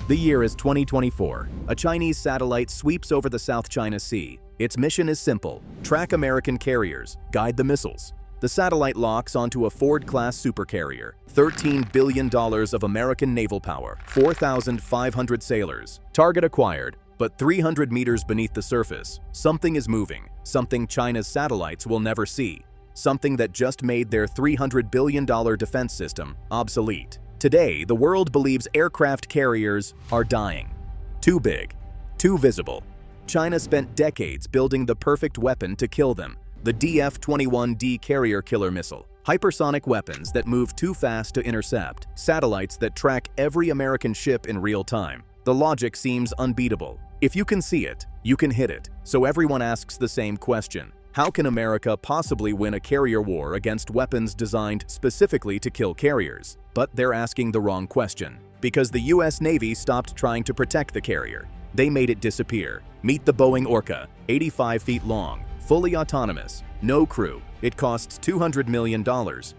The year is 2024. A Chinese satellite sweeps over the South China Sea. Its mission is simple: track American carriers, guide the missiles. The satellite locks onto a Ford-class supercarrier, $13 billion of American naval power, 4,500 sailors. Target acquired, but 300 meters beneath the surface, something is moving, something China's satellites will never see, something that just made their $300 billion defense system obsolete. Today, the world believes aircraft carriers are dying. Too big, too visible. China spent decades building the perfect weapon to kill them: the DF-21D carrier killer missile. Hypersonic weapons that move too fast to intercept. Satellites that track every American ship in real time. The logic seems unbeatable. If you can see it, you can hit it. So everyone asks the same question: how can America possibly win a carrier war against weapons designed specifically to kill carriers? But they're asking the wrong question. Because the US Navy stopped trying to protect the carrier. They made it disappear. Meet the Boeing Orca, 85 feet long, fully autonomous, no crew. It costs $200 million,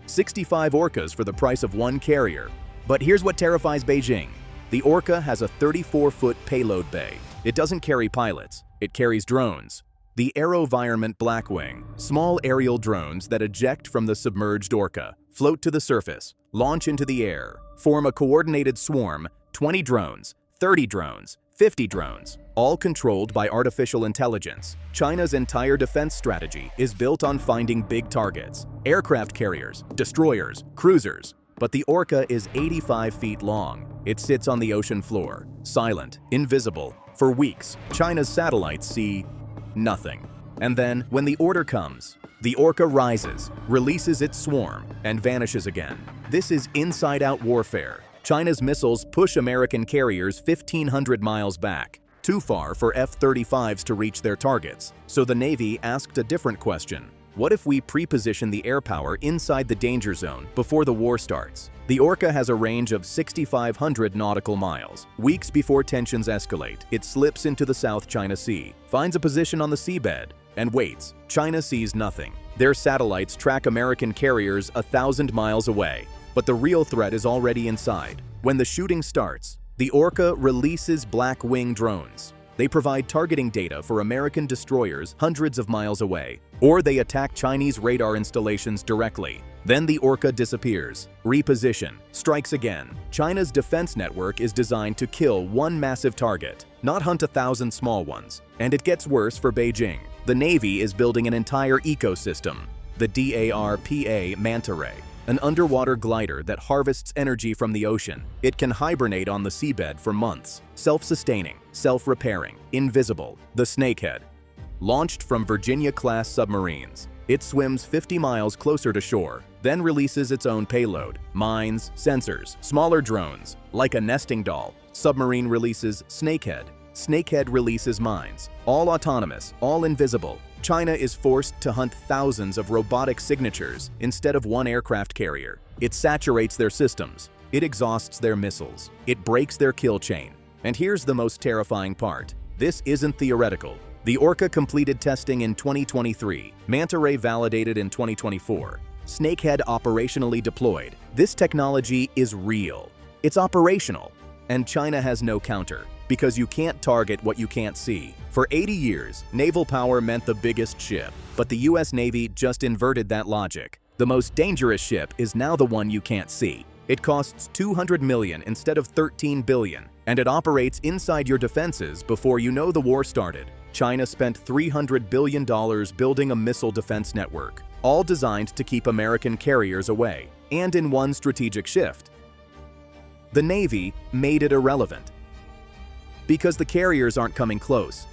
65 Orcas for the price of one carrier. But here's what terrifies Beijing. The Orca has a 34-foot payload bay. It doesn't carry pilots, it carries drones. The AeroVironment Blackwing, small aerial drones that eject from the submerged Orca, float to the surface, launch into the air, form a coordinated swarm: 20 drones, 30 drones, 50 drones, all controlled by artificial intelligence. China's entire defense strategy is built on finding big targets: aircraft carriers, destroyers, cruisers. But the Orca is 85 feet long. It sits on the ocean floor, silent, invisible. For weeks, China's satellites see nothing. And then, when the order comes, the Orca rises, releases its swarm, and vanishes again. This is inside-out warfare. China's missiles push American carriers 1,500 miles back, too far for F-35s to reach their targets. So the Navy asked a different question: what if we pre-position the air power inside the danger zone before the war starts? The Orca has a range of 6,500 nautical miles. Weeks before tensions escalate, it slips into the South China Sea, finds a position on the seabed, and waits. China sees nothing. Their satellites track American carriers 1,000 miles away. But the real threat is already inside. When the shooting starts, the Orca releases Blackwing drones. They provide targeting data for American destroyers hundreds of miles away, or they attack Chinese radar installations directly. Then the Orca disappears. Reposition. Strikes again. China's defense network is designed to kill one massive target, not hunt 1,000 small ones. And it gets worse for Beijing. The Navy is building an entire ecosystem: the DARPA Manta Ray, an underwater glider that harvests energy from the ocean. It can hibernate on the seabed for months, self-sustaining, self-repairing, invisible. The Snakehead, launched from Virginia-class submarines. It swims 50 miles closer to shore, then releases its own payload: mines, sensors, smaller drones. Like a nesting doll, submarine releases Snakehead. Snakehead releases mines. All autonomous, all invisible. China is forced to hunt thousands of robotic signatures instead of one aircraft carrier. It saturates their systems. It exhausts their missiles. It breaks their kill chain. And here's the most terrifying part. This isn't theoretical. The Orca completed testing in 2023, Manta Ray validated in 2024, Snakehead operationally deployed. This technology is real. It's operational. And China has no counter, because you can't target what you can't see. For 80 years, naval power meant the biggest ship, but the US Navy just inverted that logic. The most dangerous ship is now the one you can't see. It costs $200 million instead of $13 billion, and it operates inside your defenses before you know the war started. China spent $300 billion building a missile defense network, all designed to keep American carriers away. And in one strategic shift, the Navy made it irrelevant. Because the carriers aren't coming close.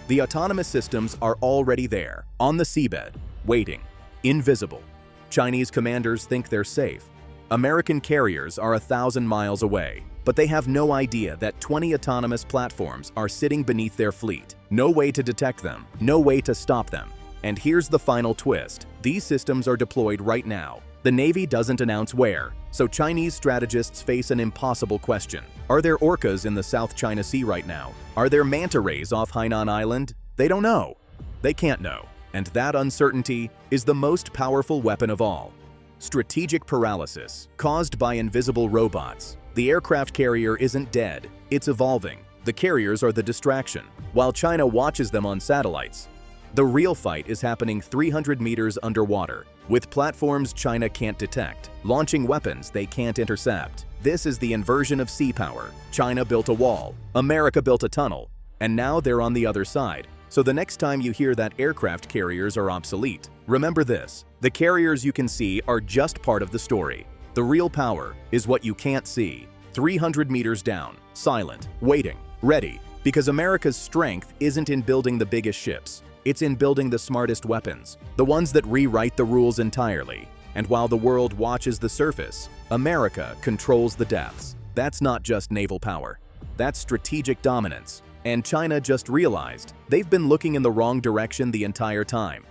The autonomous systems are already there, on the seabed, waiting, invisible. Chinese commanders think they're safe. American carriers are 1,000 miles away, but they have no idea that 20 autonomous platforms are sitting beneath their fleet. No way to detect them, no way to stop them. And here's the final twist. These systems are deployed right now. The Navy doesn't announce where, so Chinese strategists face an impossible question. Are there orcas in the South China Sea right now? Are there manta rays off Hainan Island? They don't know. They can't know. And that uncertainty is the most powerful weapon of all. Strategic paralysis, caused by invisible robots. The aircraft carrier isn't dead, it's evolving. The carriers are the distraction, while China watches them on satellites. The real fight is happening 300 meters underwater, with platforms China can't detect, launching weapons they can't intercept. This is the inversion of sea power. China built a wall, America built a tunnel, and now they're on the other side. So the next time you hear that aircraft carriers are obsolete, remember this: the carriers you can see are just part of the story. The real power is what you can't see. 300 meters down, silent, waiting, ready, because America's strength isn't in building the biggest ships. It's in building the smartest weapons, the ones that rewrite the rules entirely. And while the world watches the surface, America controls the depths. That's not just naval power. That's strategic dominance. And China just realized they've been looking in the wrong direction the entire time.